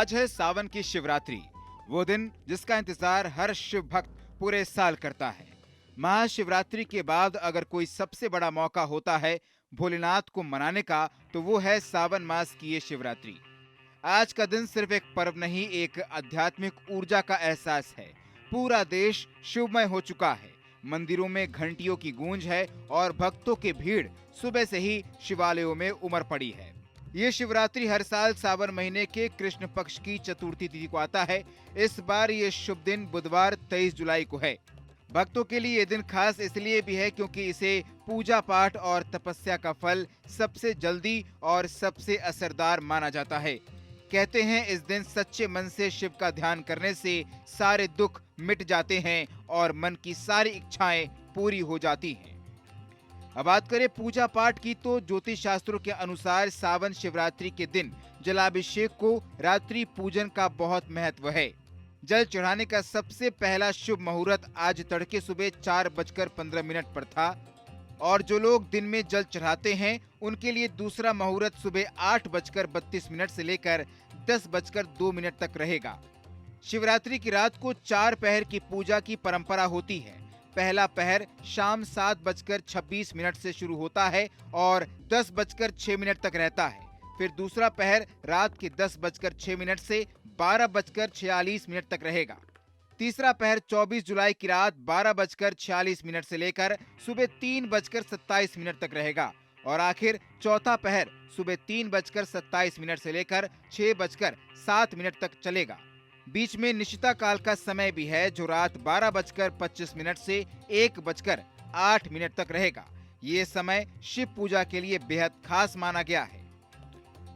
आज है सावन की शिवरात्रि, वो दिन जिसका इंतजार हर शिव भक्त पूरे साल करता है। महाशिवरात्रि के बाद अगर कोई सबसे बड़ा मौका होता है भोलेनाथ को मनाने का, तो वो है सावन मास की ये शिवरात्रि। आज का दिन सिर्फ एक पर्व नहीं, एक आध्यात्मिक ऊर्जा का एहसास है। पूरा देश शिवमय हो चुका है, मंदिरों में घंटियों की गूंज है और भक्तों की भीड़ सुबह से ही शिवालयों में उमड़ पड़ी है। ये शिवरात्रि हर साल सावन महीने के कृष्ण पक्ष की चतुर्थी तिथि को आता है। इस बार ये शुभ दिन बुधवार 23 जुलाई को है। भक्तों के लिए ये दिन खास इसलिए भी है क्योंकि इसे पूजा पाठ और तपस्या का फल सबसे जल्दी और सबसे असरदार माना जाता है। कहते हैं इस दिन सच्चे मन से शिव का ध्यान करने से सारे दुख मिट जाते हैं और मन की सारी इच्छाएं पूरी हो जाती हैं। अब बात करें पूजा पाठ की, तो ज्योतिष शास्त्रों के अनुसार सावन शिवरात्रि के दिन जलाभिषेक को रात्रि पूजन का बहुत महत्व है। जल चढ़ाने का सबसे पहला शुभ मुहूर्त आज तड़के सुबह 4:15 पर था और जो लोग दिन में जल चढ़ाते हैं उनके लिए दूसरा मुहूर्त सुबह 8:32 से लेकर 10:02 तक रहेगा। शिवरात्रि की रात को 4 पहर की पूजा की परंपरा होती है। पहला पहर शाम 7:26 से शुरू होता है और 10:06 तक रहता है। फिर दूसरा पहर रात के 10:06 से 12:46 तक रहेगा। तीसरा पहर 24 जुलाई की रात 12:46 से लेकर सुबह 3:27 तक रहेगा और आखिर चौथा पहर सुबह 3:27 से लेकर 6:07 तक चलेगा। बीच में निशिता काल का समय भी है जो रात 12:25 से 1:08 तक रहेगा। ये समय शिव पूजा के लिए बेहद खास माना गया है।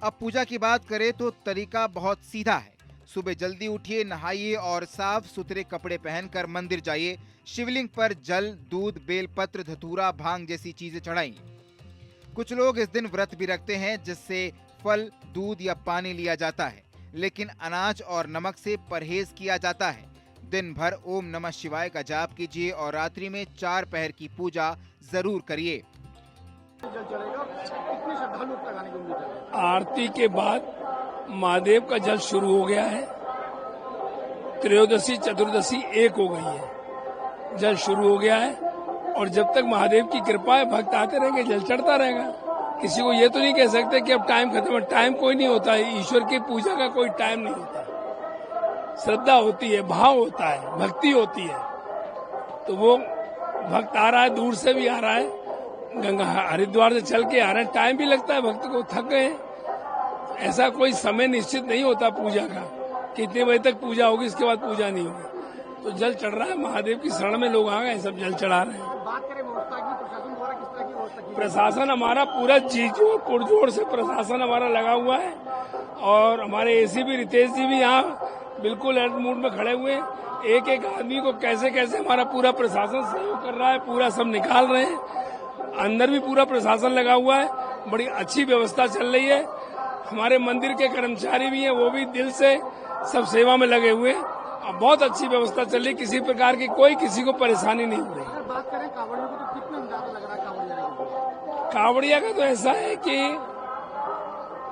अब पूजा की बात करें तो तरीका बहुत सीधा है। सुबह जल्दी उठिए, नहाइए और साफ सुथरे कपड़े पहनकर मंदिर जाइए। शिवलिंग पर जल, दूध, बेलपत्र, धतूरा, भांग जैसी चीजें चढ़ाइए। कुछ लोग इस दिन व्रत भी रखते हैं जिससे फल, दूध या पानी लिया जाता है, लेकिन अनाज और नमक से परहेज किया जाता है। दिन भर ओम नमः शिवाय का जाप कीजिए और रात्रि में 4 पहर की पूजा जरूर करिए। आरती के बाद महादेव का जल शुरू हो गया है। त्रयोदशी चतुर्दशी एक हो गई है, जल शुरू हो गया है और जब तक महादेव की कृपा है भक्त आते रहेंगे, जल चढ़ता रहेगा। किसी को ये तो नहीं कह सकते कि अब टाइम खत्म है। टाइम कोई नहीं होता है, ईश्वर की पूजा का कोई टाइम नहीं होता। श्रद्धा होती है, भाव होता है, भक्ति होती है। तो वो भक्त आ रहा है, दूर से भी आ रहा है, गंगा हरिद्वार से चल के आ रहे हैं, टाइम भी लगता है, भक्त को थक गए। ऐसा कोई समय निश्चित नहीं होता पूजा का, कितने बजे तक पूजा होगी, इसके बाद पूजा नहीं होगी। तो जल चढ़ रहा है, महादेव की शरण में लोग आ गए, सब जल चढ़ा रहे हैं। बात करें व्यवस्था की, प्रशासन द्वारा किस तरह की व्यवस्था की? प्रशासन हमारा पूरा जी जोर पुरजोर से प्रशासन हमारा लगा हुआ है और हमारे एसीपी रितेश जी भी यहाँ बिल्कुल अलर्ट मूड में खड़े हुए हैं। एक एक आदमी को कैसे कैसे हमारा पूरा प्रशासन सहयोग कर रहा है, पूरा सब निकाल रहे हैं। अंदर भी पूरा प्रशासन लगा हुआ है, बड़ी अच्छी व्यवस्था चल रही है। हमारे मंदिर के कर्मचारी भी हैं, वो भी दिल से सब सेवा में लगे हुए हैं। बहुत अच्छी व्यवस्था चल रही, किसी प्रकार की कोई किसी को परेशानी नहीं हो रही। बात करें कांवड़ियों की, तो कितना अंदाजा लग रहा है कांवड़िया? कांवड़िया का तो ऐसा है कि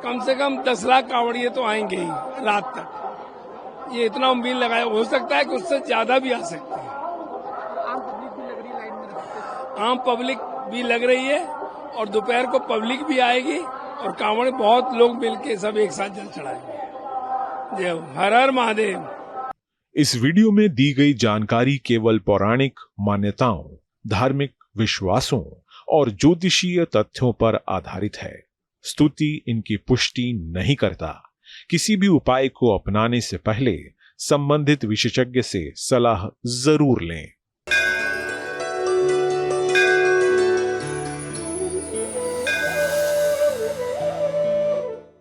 कम से कम 10 लाख कांवड़िये तो आएंगे ही रात तक, ये इतना उम्मीद लगाया। हो सकता है कि उससे ज्यादा भी आ सकते हैं। आम पब्लिक भी लग रही है लाइन में? आम पब्लिक भी लग रही है और दोपहर को पब्लिक भी आएगी और कांवड़ बहुत लोग मिलके सब एक साथ जल चढ़ाएंगे। जय हर हर महादेव। इस वीडियो में दी गई जानकारी केवल पौराणिक मान्यताओं, धार्मिक विश्वासों और ज्योतिषीय तथ्यों पर आधारित है। स्तुति इनकी पुष्टि नहीं करता। किसी भी उपाय को अपनाने से पहले संबंधित विशेषज्ञ से सलाह जरूर लें।